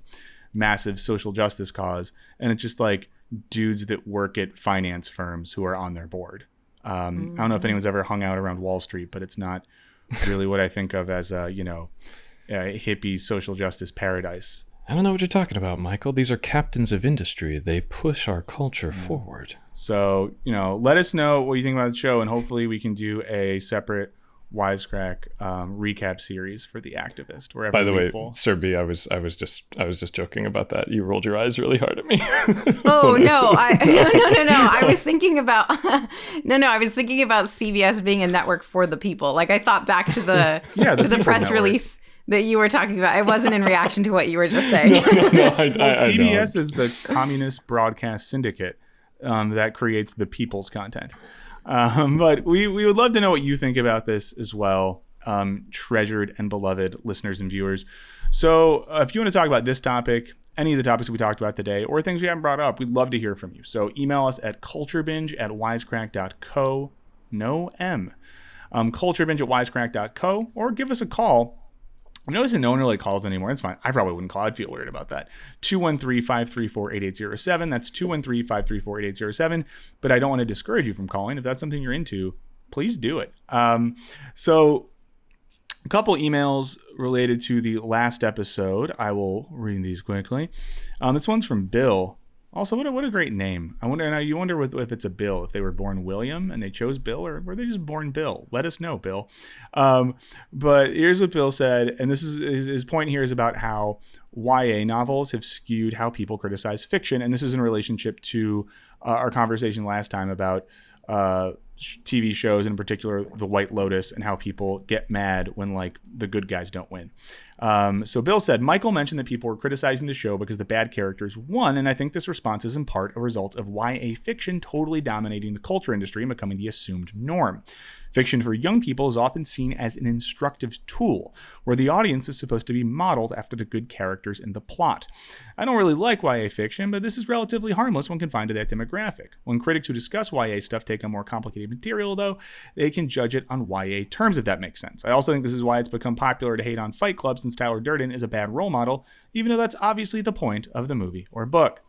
massive social justice cause. And it's just like dudes that work at finance firms who are on their board. I don't know if anyone's ever hung out around Wall Street, but it's not really what I think of as a, you know, a hippie social justice paradise. I don't know what you're talking about, Michael. These are captains of industry. They push our culture forward. So, you know, let us know what you think about the show, and hopefully we can do a separate Wisecrack recap series for The Activist. Wherever by the way, Surbhi, I was just joking about that. You rolled your eyes really hard at me. Oh no! No! I was thinking about I was thinking about CBS being a network for the people. Like, I thought back to the the press network release that you were talking about. It wasn't in reaction to what you were just saying. CBS is the Communist Broadcast Syndicate that creates the people's content. But we would love to know what you think about this as well, treasured and beloved listeners and viewers. So if you want to talk about this topic, any of the topics we talked about today, or things we haven't brought up, we'd love to hear from you. So email us at culturebinge@wisecrack.co, no M, culturebinge@wisecrack.co, or give us a call. I'm noticing no one really calls anymore. It's fine. I probably wouldn't call. I'd feel weird about that. 213-534-8807. That's 213-534-8807. But I don't want to discourage you from calling. If that's something you're into, please do it. So a couple emails related to the last episode. I will read these quickly. This one's from Bill. Also, what a great name. You wonder if it's a Bill, if they were born William and they chose Bill, or were they just born Bill? Let us know, Bill. But here's what Bill said, and this is his point here is about how YA novels have skewed how people criticize fiction, and this is in relationship to our conversation last time about TV shows, in particular The White Lotus, and how people get mad when like the good guys don't win. So Bill said, Michael mentioned that people were criticizing the show because the bad characters won, and I think this response is in part a result of YA fiction totally dominating the culture industry and becoming the assumed norm. Fiction for young people is often seen as an instructive tool, where the audience is supposed to be modeled after the good characters in the plot. I don't really like YA fiction, but this is relatively harmless when confined to that demographic. When critics who discuss YA stuff take on more complicated material, though, they can judge it on YA terms, if that makes sense. I also think this is why it's become popular to hate on Fight Club, since Tyler Durden is a bad role model, even though that's obviously the point of the movie or book.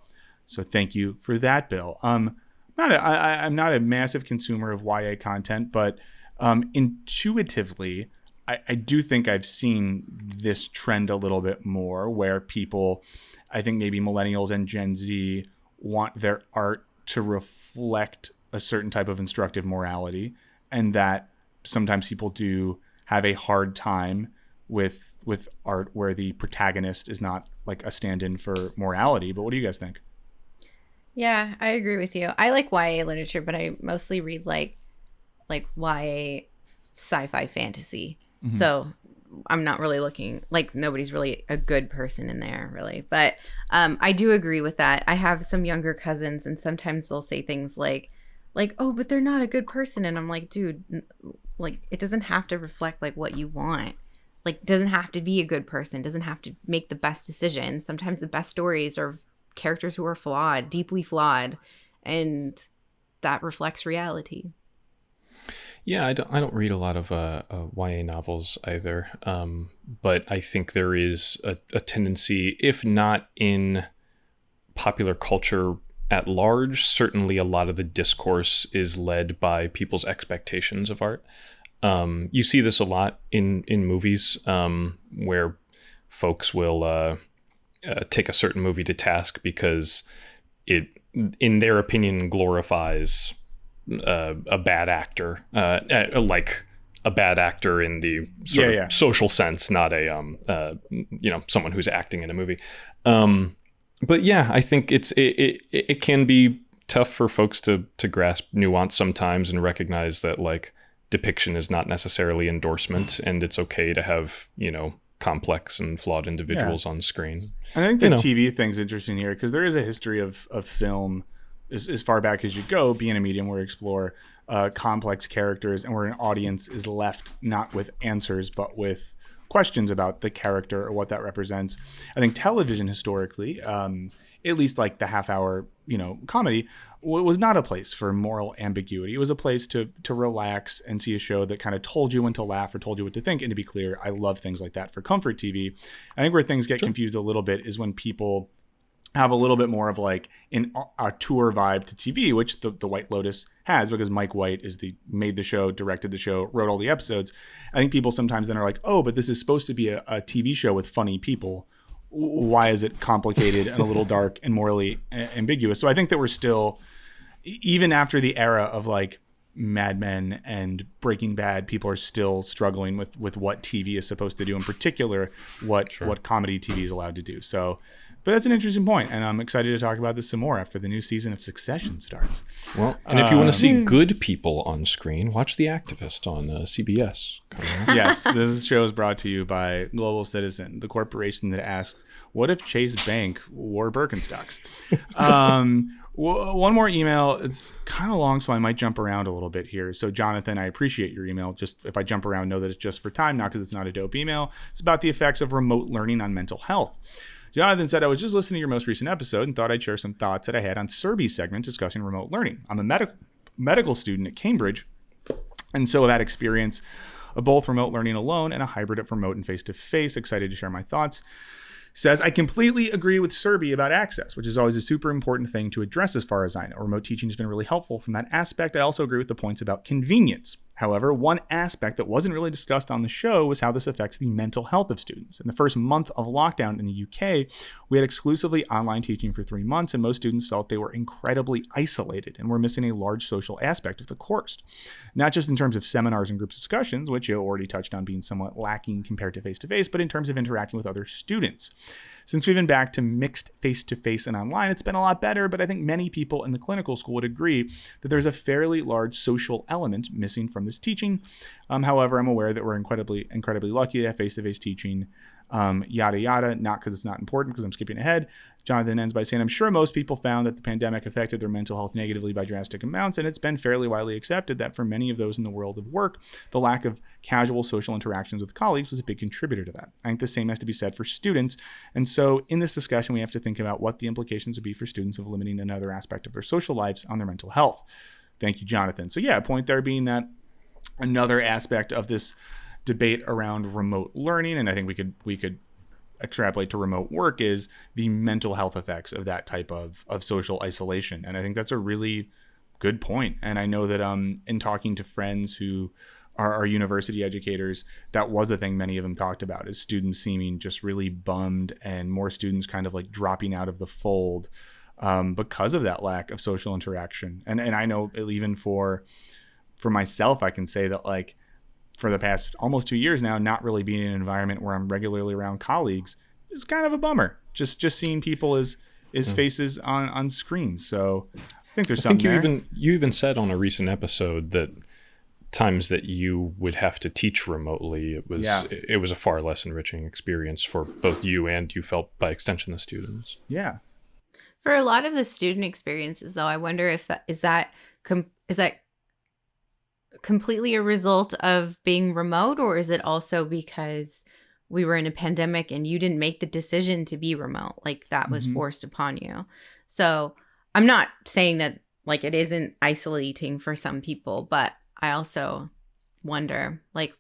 So thank you for that, Bill. I'm not a massive consumer of YA content, but intuitively, I do think I've seen this trend a little bit more, where people, I think maybe millennials and Gen Z, want their art to reflect a certain type of instructive morality, and that sometimes people do have a hard time with art where the protagonist is not like a stand-in for morality. But what do you guys think? Yeah, I agree with you. I like YA literature, but I mostly read like YA sci-fi fantasy. Mm-hmm. So I'm not really looking, like, nobody's really a good person in there, really. But I do agree with that. I have some younger cousins, and sometimes they'll say things like, oh, but they're not a good person. And I'm like, dude, like, it doesn't have to reflect like what you want. Like, doesn't have to be a good person, doesn't have to make the best decisions. Sometimes the best stories are characters who are flawed, deeply flawed, and that reflects reality. Yeah, I don't read a lot of YA novels either, but I think there is a tendency, if not in popular culture at large, certainly a lot of the discourse is led by people's expectations of art. You see this a lot in movies, where folks will take a certain movie to task because it, in their opinion, glorifies a bad actor, like a bad actor in the sort of social sense, not a someone who's acting in a movie. But yeah, I think it can be tough for folks to grasp nuance sometimes and recognize that like depiction is not necessarily endorsement, and it's okay to have, complex and flawed individuals on screen. I think the TV thing's interesting here because there is a history of film as far back as you go, being a medium where you explore complex characters and where an audience is left not with answers but with questions about the character or what that represents. I think television historically, at least like the half-hour, comedy, was not a place for moral ambiguity. It was a place to relax and see a show that kind of told you when to laugh or told you what to think. And to be clear, I love things like that for comfort TV. I think where things get confused a little bit is when people have a little bit more of like a tour vibe to TV, which the White Lotus has, because Mike White made the show, directed the show, wrote all the episodes. I think people sometimes then are like, oh, but this is supposed to be a TV show with funny people. Why is it complicated and a little dark and morally ambiguous? So I think that we're still, even after the era of like Mad Men and Breaking Bad, people are still struggling with what TV is supposed to do, in particular, what comedy TV is allowed to do. So, but that's an interesting point, and I'm excited to talk about this some more after the new season of Succession starts. Well, and if you want to see good people on screen, watch The Activist on CBS. Yes, this show is brought to you by Global Citizen, the corporation that asked, what if Chase Bank wore Birkenstocks? One more email. It's kind of long, so I might jump around a little bit here. So, Jonathan, I appreciate your email. Just if I jump around, know that it's just for time, not because it's not a dope email. It's about the effects of remote learning on mental health. Jonathan said, I was just listening to your most recent episode and thought I'd share some thoughts that I had on Surbhi's segment discussing remote learning. I'm a medical student at Cambridge, and so that experience of both remote learning alone and a hybrid of remote and face-to-face. Excited to share my thoughts. Says, I completely agree with Surbhi about access, which is always a super important thing to address as far as I know. Remote teaching has been really helpful from that aspect. I also agree with the points about convenience. However, one aspect that wasn't really discussed on the show was how this affects the mental health of students. In the first month of lockdown in the UK, we had exclusively online teaching for 3 months, and most students felt they were incredibly isolated and were missing a large social aspect of the course. Not just in terms of seminars and group discussions, which you already touched on being somewhat lacking compared to face-to-face, but in terms of interacting with other students. Since we've been back to mixed face-to-face and online, it's been a lot better, but I think many people in the clinical school would agree that there's a fairly large social element missing from this teaching. However, I'm aware that we're incredibly lucky to have face-to-face teaching, yada, yada, not because it's not important, because I'm skipping ahead. Jonathan ends by saying, I'm sure most people found that the pandemic affected their mental health negatively by drastic amounts, and it's been fairly widely accepted that for many of those in the world of work, the lack of casual social interactions with colleagues was a big contributor to that. I think the same has to be said for students. And so in this discussion, we have to think about what the implications would be for students of limiting another aspect of their social lives on their mental health. Thank you, Jonathan. So yeah, a point there being that another aspect of this debate around remote learning, and I think we could extrapolate to remote work, is the mental health effects of that type of social isolation. And I think that's a really good point. And I know that in talking to friends who are university educators, that was a thing many of them talked about, is students seeming just really bummed and more students kind of like dropping out of the fold because of that lack of social interaction. And I know even for myself, I can say that like for the past almost 2 years now, not really being in an environment where I'm regularly around colleagues is kind of a bummer. Just seeing people as faces on screens. So I think there's something there. You even said on a recent episode that times that you would have to teach remotely, it was a far less enriching experience for both you and, you felt by extension, the students. Yeah. For a lot of the student experiences, though, I wonder if that is completely a result of being remote, or is it also because we were in a pandemic and you didn't make the decision to be remote, like that was forced upon you? So I'm not saying that like it isn't isolating for some people, but I also wonder, like,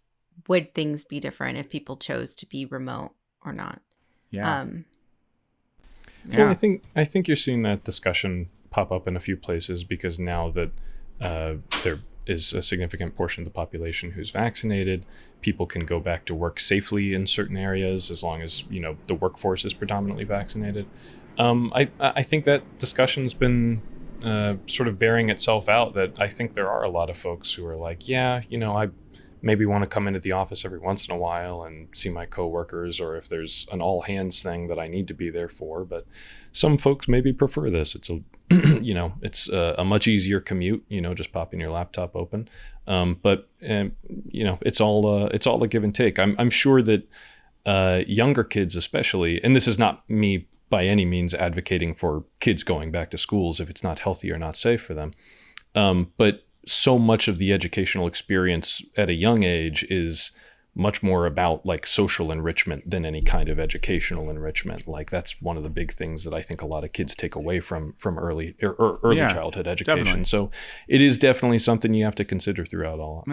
would things be different if people chose to be remote or not? Yeah. Well, I think you're seeing that discussion pop up in a few places, because now that there is a significant portion of the population who's vaccinated, people can go back to work safely in certain areas as long as, you know, the workforce is predominantly vaccinated. I think that discussion's been sort of bearing itself out, that I think there are a lot of folks who are like, yeah, you know, I maybe want to come into the office every once in a while and see my coworkers, or if there's an all hands thing that I need to be there for. But some folks maybe prefer this. It's a, you know, it's a much easier commute, you know, just popping your laptop open. But you know, it's all a give and take. I'm sure that younger kids especially, and this is not me by any means advocating for kids going back to schools if it's not healthy or not safe for them. But so much of the educational experience at a young age is much more about like social enrichment than any kind of educational enrichment. Like that's one of the big things that I think a lot of kids take away from early childhood education. Definitely. So it is definitely something you have to consider throughout all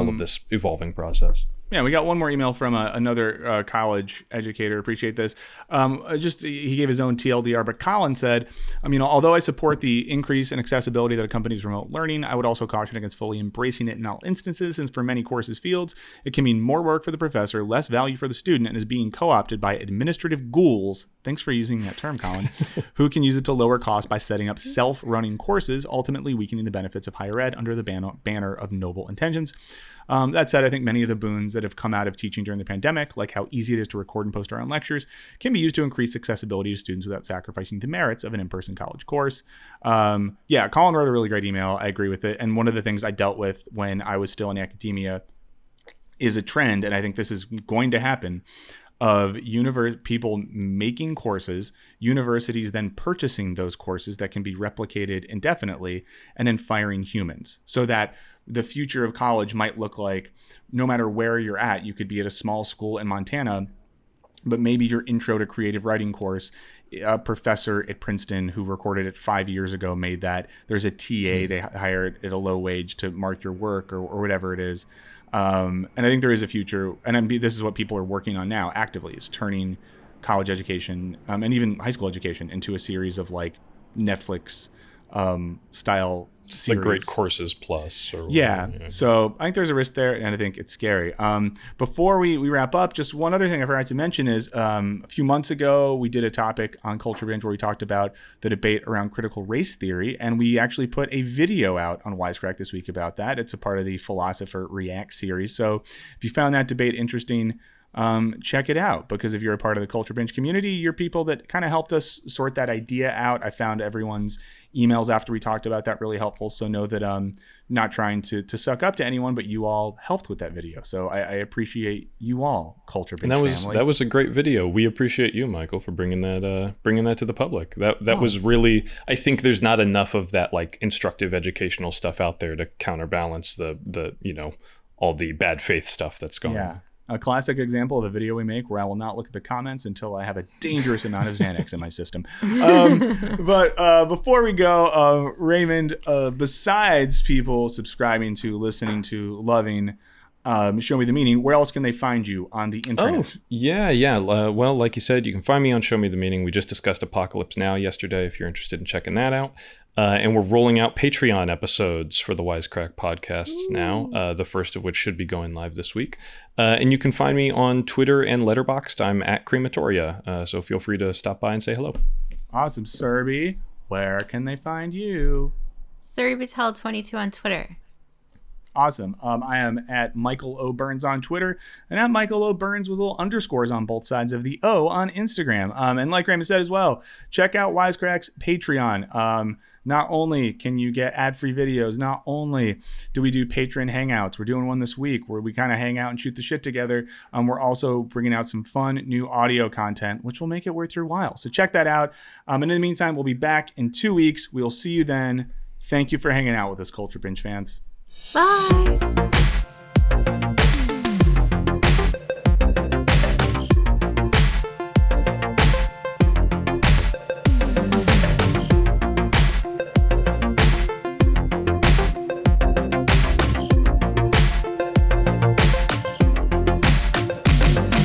of this evolving process. Yeah, we got one more email from another college educator. Appreciate this. He gave his own TLDR, but Colin said, although I support the increase in accessibility that accompanies remote learning, I would also caution against fully embracing it in all instances, since for many courses fields, it can mean more work for the professor, less value for the student, and is being co-opted by administrative ghouls. Thanks for using that term, Colin, who can use it to lower costs by setting up self-running courses, ultimately weakening the benefits of higher ed under the banner of noble intentions. That said, I think many of the boons that have come out of teaching during the pandemic, like how easy it is to record and post our own lectures, can be used to increase accessibility to students without sacrificing the merits of an in-person college course. Colin wrote a really great email. I agree with it. And one of the things I dealt with when I was still in academia is a trend, and I think this is going to happen, of people making courses, universities then purchasing those courses that can be replicated indefinitely, and then firing humans, so that the future of college might look like, no matter where you're at, you could be at a small school in Montana, but maybe your intro to creative writing course, a professor at Princeton who recorded it 5 years ago made that. There's a TA they hired at a low wage to mark your work or whatever it is. And I think there is a future, and this is what people are working on now actively, is turning college education and even high school education into a series of like Netflix style series. Like Great Courses Plus. So I think there's a risk there, and I think it's scary. Before we wrap up, just one other thing I forgot to mention is a few months ago, we did a topic on Culture Binge where we talked about the debate around critical race theory, and we actually put a video out on Wisecrack this week about that. It's a part of the Philosopher React series. So if you found that debate interesting, check it out, because if you're a part of the Culture Binge community, you're people that kind of helped us sort that idea out. I found everyone's emails after we talked about that really helpful. So know that not trying to suck up to anyone, but you all helped with that video. So I appreciate you all, Culture Binge family. That was a great video. We appreciate you, Michael, for bringing that to the public. That was really, I think there's not enough of that like instructive educational stuff out there to counterbalance the all the bad faith stuff that's going on. A classic example of a video we make where I will not look at the comments until I have a dangerous amount of Xanax in my system. But before we go, Raymond, besides people subscribing to, listening to, loving Show Me the Meaning, where else can they find you on the internet? Oh, yeah. Well, like you said, you can find me on Show Me the Meaning. We just discussed Apocalypse Now yesterday if you're interested in checking that out. And we're rolling out Patreon episodes for the Wisecrack podcasts now, the first of which should be going live this week. And you can find me on Twitter and Letterboxd. I'm at Crematoria, so feel free to stop by and say hello. Awesome. Surbhi, where can they find you? Surbhi22 on Twitter. Awesome. I am at Michael O. Burns on Twitter, and at Michael O. Burns with little underscores on both sides of the O on Instagram. And like Raymond said as well, check out Wisecrack's Patreon. Not only can you get ad-free videos, not only do we do patron hangouts, we're doing one this week where we kind of hang out and shoot the shit together. We're also bringing out some fun new audio content, which will make it worth your while. So check that out. And in the meantime, we'll be back in 2 weeks. We'll see you then. Thank you for hanging out with us, Culture Binge fans. Bye.